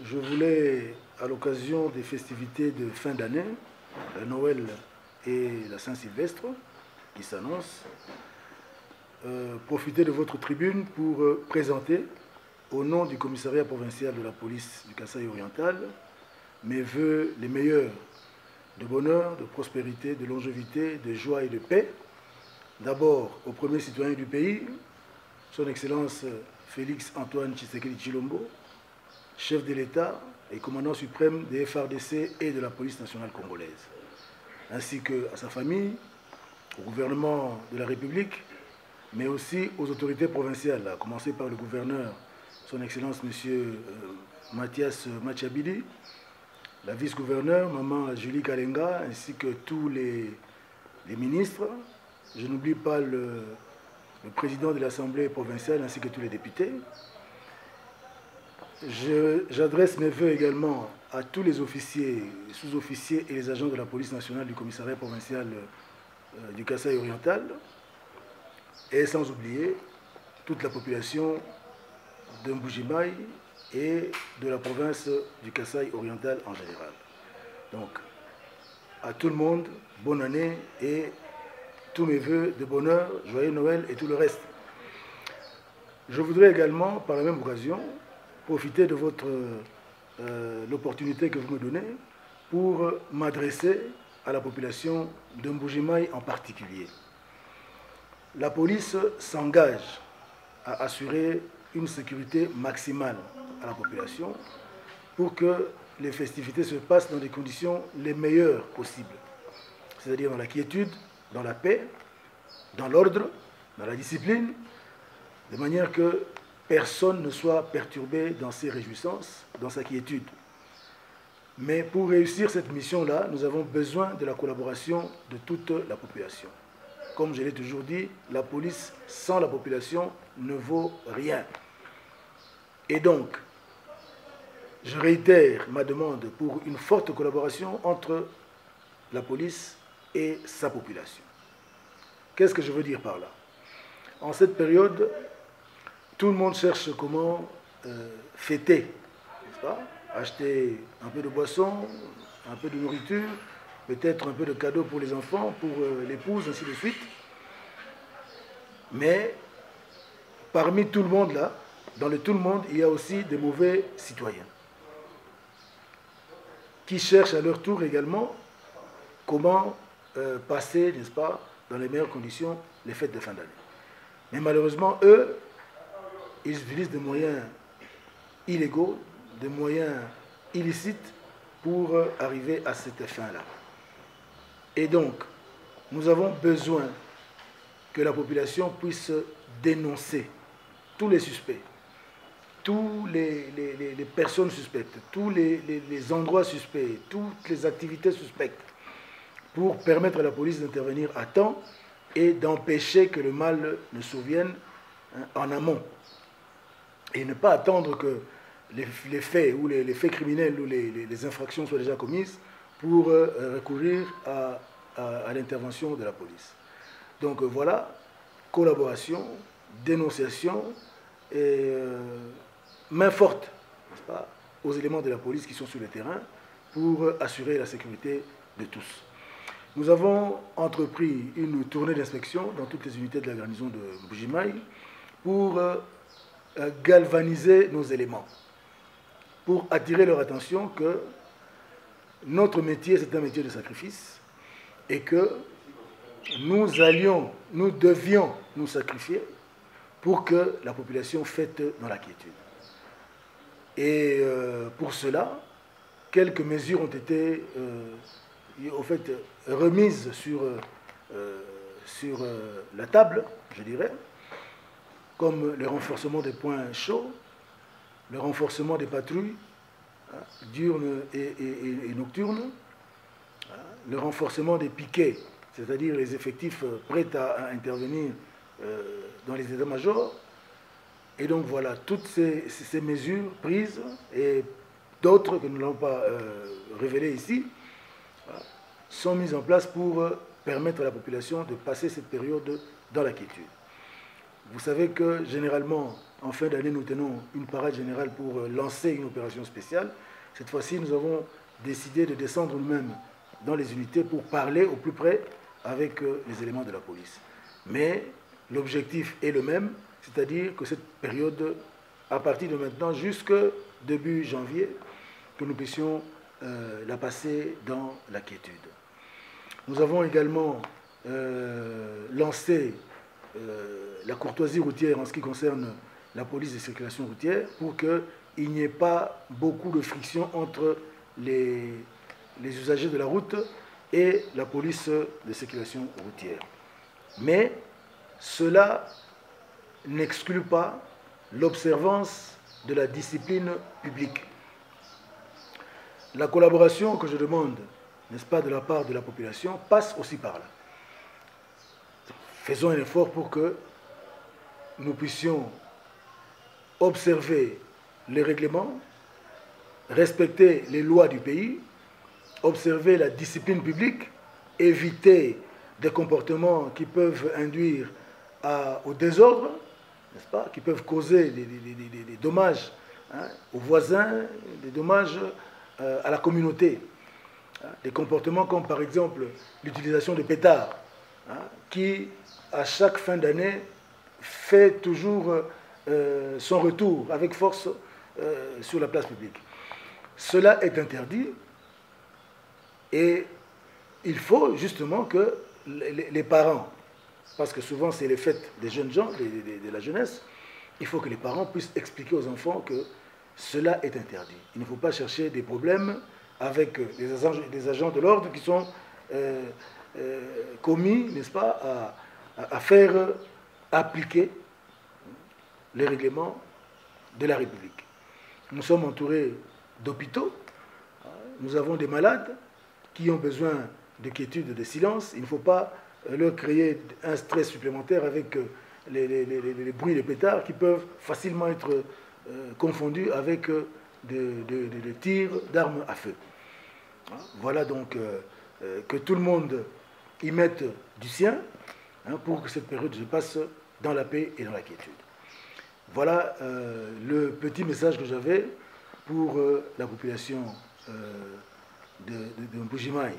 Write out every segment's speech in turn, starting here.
Je voulais, à l'occasion des festivités de fin d'année, Noël et la Saint-Sylvestre, qui s'annoncent, profiter de votre tribune pour présenter, au nom du commissariat provincial de la police du Kasaï oriental, mes voeux les meilleurs de bonheur, de prospérité, de longévité, de joie et de paix. D'abord au premier citoyen du pays, son Excellence Félix Antoine Tshisekedi Tshilombo, chef de l'État et commandant suprême des FARDC et de la police nationale congolaise, ainsi qu'à sa famille, au gouvernement de la République, mais aussi aux autorités provinciales, à commencer par le gouverneur, son Excellence M. Mathias Machabili, la vice-gouverneure, Maman Julie Kalenga, ainsi que tous les ministres. Je n'oublie pas le président de l'Assemblée provinciale, ainsi que tous les députés. J'adresse mes voeux également à tous les officiers, sous-officiers et les agents de la police nationale du commissariat provincial du Kasaï oriental, et sans oublier toute la population de Mbujimaï et de la province du Kasaï oriental en général. Donc, à tout le monde, bonne année et tous mes voeux de bonheur, joyeux Noël et tout le reste. Je voudrais également, par la même occasion, profiter de l'opportunité que vous me donnez pour m'adresser à la population de Mbujimaï en particulier. La police s'engage à assurer une sécurité maximale à la population pour que les festivités se passent dans des conditions les meilleures possibles, c'est-à-dire dans la quiétude, dans la paix, dans l'ordre, dans la discipline, de manière que personne ne soit perturbé dans ses réjouissances, dans sa quiétude. Mais pour réussir cette mission-là, nous avons besoin de la collaboration de toute la population. Comme je l'ai toujours dit, la police sans la population ne vaut rien. Et donc, je réitère ma demande pour une forte collaboration entre la police et sa population. Qu'est-ce que je veux dire par là? En cette période, tout le monde cherche comment fêter, n'est-ce pas? Acheter un peu de boisson, un peu de nourriture, peut-être un peu de cadeaux pour les enfants, pour l'épouse, ainsi de suite. Mais parmi tout le monde là, dans le tout le monde, il y a aussi des mauvais citoyens qui cherchent à leur tour également comment passer, n'est-ce pas, dans les meilleures conditions, les fêtes de fin d'année. Mais malheureusement, eux, ils utilisent des moyens illégaux, des moyens illicites pour arriver à cette fin-là. Et donc, nous avons besoin que la population puisse dénoncer tous les suspects, toutes les personnes suspectes, tous les endroits suspects, toutes les activités suspectes, pour permettre à la police d'intervenir à temps et d'empêcher que le mal ne survienne en amont. Et ne pas attendre que les faits ou les faits criminels ou les infractions soient déjà commises pour recourir à l'intervention de la police. Donc voilà, collaboration, dénonciation et main forte, n'est-ce pas, aux éléments de la police qui sont sur le terrain pour assurer la sécurité de tous. Nous avons entrepris une tournée d'inspection dans toutes les unités de la garnison de Mbujimaï pour galvaniser nos éléments, pour attirer leur attention que notre métier, c'est un métier de sacrifice et que nous devions nous sacrifier pour que la population fête dans la quiétude. Et pour cela, quelques mesures ont été remises sur la table, je dirais, comme le renforcement des points chauds, le renforcement des patrouilles diurnes et nocturnes, le renforcement des piquets, c'est-à-dire les effectifs prêts à intervenir dans les états-majors. Et donc voilà, toutes ces mesures prises et d'autres que nous n'allons pas révéler ici, sont mises en place pour permettre à la population de passer cette période dans la quiétude. Vous savez que généralement, en fin d'année, nous tenons une parade générale pour lancer une opération spéciale. Cette fois-ci, nous avons décidé de descendre nous-mêmes dans les unités pour parler au plus près avec les éléments de la police. Mais l'objectif est le même, c'est-à-dire que cette période, à partir de maintenant jusqu'au début janvier, que nous puissions la passer dans la quiétude. Nous avons également lancé la courtoisie routière en ce qui concerne la police de circulation routière pour qu'il n'y ait pas beaucoup de friction entre les usagers de la route et la police de circulation routière. Mais cela n'exclut pas l'observance de la discipline publique. La collaboration que je demande, n'est-ce pas, de la part de la population, passe aussi par là. Faisons un effort pour que nous puissions observer les règlements, respecter les lois du pays, observer la discipline publique, éviter des comportements qui peuvent induire au désordre, n'est-ce pas, qui peuvent causer des dommages aux voisins, des dommages à la communauté. Des comportements comme par exemple l'utilisation de pétards, qui à chaque fin d'année fait toujours son retour avec force sur la place publique. Cela est interdit et il faut justement que les parents, parce que souvent c'est les fêtes des jeunes gens, de la jeunesse, il faut que les parents puissent expliquer aux enfants que cela est interdit. Il ne faut pas chercher des problèmes avec des agents de l'ordre qui sont commis, n'est-ce pas, à faire appliquer les règlements de la République. Nous sommes entourés d'hôpitaux, nous avons des malades qui ont besoin de quiétude, de silence. Il ne faut pas leur créer un stress supplémentaire avec les bruits des pétards qui peuvent facilement être confondus avec des tirs d'armes à feu. Voilà donc que tout le monde y mette du sien pour que cette période se passe dans la paix et dans la quiétude. Voilà le petit message que j'avais pour la population de Mbuji-Mayi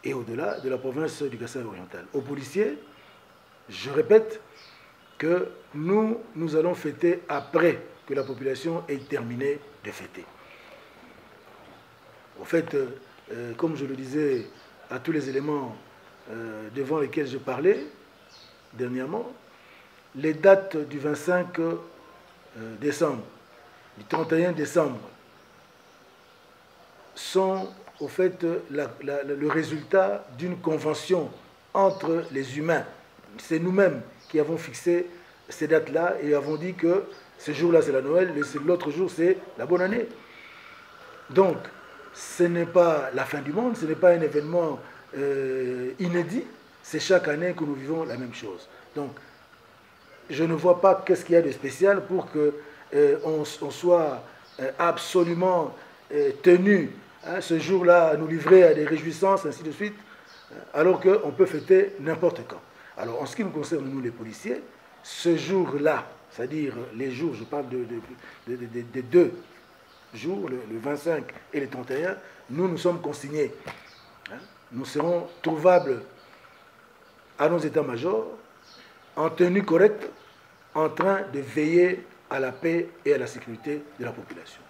et au-delà de la province du Kasaï oriental. Aux policiers, je répète que nous allons fêter après que la population ait terminé de fêter. Au fait, comme je le disais à tous les éléments devant lesquels je parlais dernièrement, les dates du 25 décembre, du 31 décembre, sont au fait le résultat d'une convention entre les humains. C'est nous-mêmes qui avons fixé ces dates-là et avons dit que ce jour-là c'est la Noël et l'autre jour c'est la bonne année. Donc, ce n'est pas la fin du monde, ce n'est pas un événement inédit, c'est chaque année que nous vivons la même chose. Donc, je ne vois pas qu'est-ce qu'il y a de spécial pour qu'on soit absolument tenu ce jour-là à nous livrer à des réjouissances, ainsi de suite, alors qu'on peut fêter n'importe quand. Alors, en ce qui nous concerne, nous les policiers, ce jour-là, c'est-à-dire les jours, je parle des deux jours, le 25 et le 31, nous sommes consignés. Nous serons trouvables à nos états-majors, en tenue correcte, en train de veiller à la paix et à la sécurité de la population.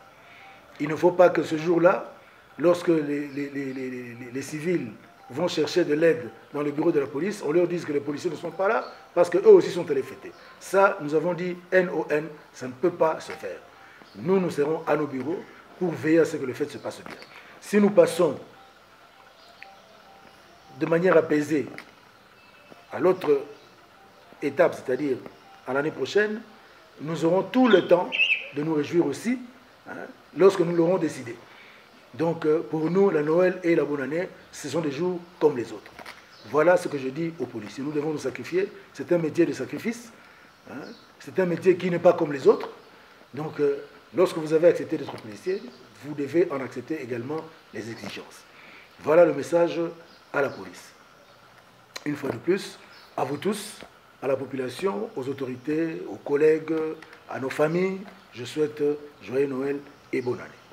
Il ne faut pas que ce jour-là, lorsque les civils vont chercher de l'aide dans le bureau de la police, on leur dise que les policiers ne sont pas là parce qu'eux aussi sont allés fêter. Ça, nous avons dit NON, ça ne peut pas se faire. Nous serons à nos bureaux pour veiller à ce que les fêtes se passent bien. Si nous passons de manière apaisée à l'autre étape, c'est-à-dire à l'année prochaine, nous aurons tout le temps de nous réjouir aussi lorsque nous l'aurons décidé. Donc pour nous, la Noël et la bonne année, ce sont des jours comme les autres. Voilà ce que je dis aux policiers. Nous devons nous sacrifier. C'est un métier de sacrifice. C'est un métier qui n'est pas comme les autres. Donc lorsque vous avez accepté d'être policier, vous devez en accepter également les exigences. Voilà le message à la police. Une fois de plus, à vous tous, à la population, aux autorités, aux collègues, à nos familles, je souhaite joyeux Noël et bonne année.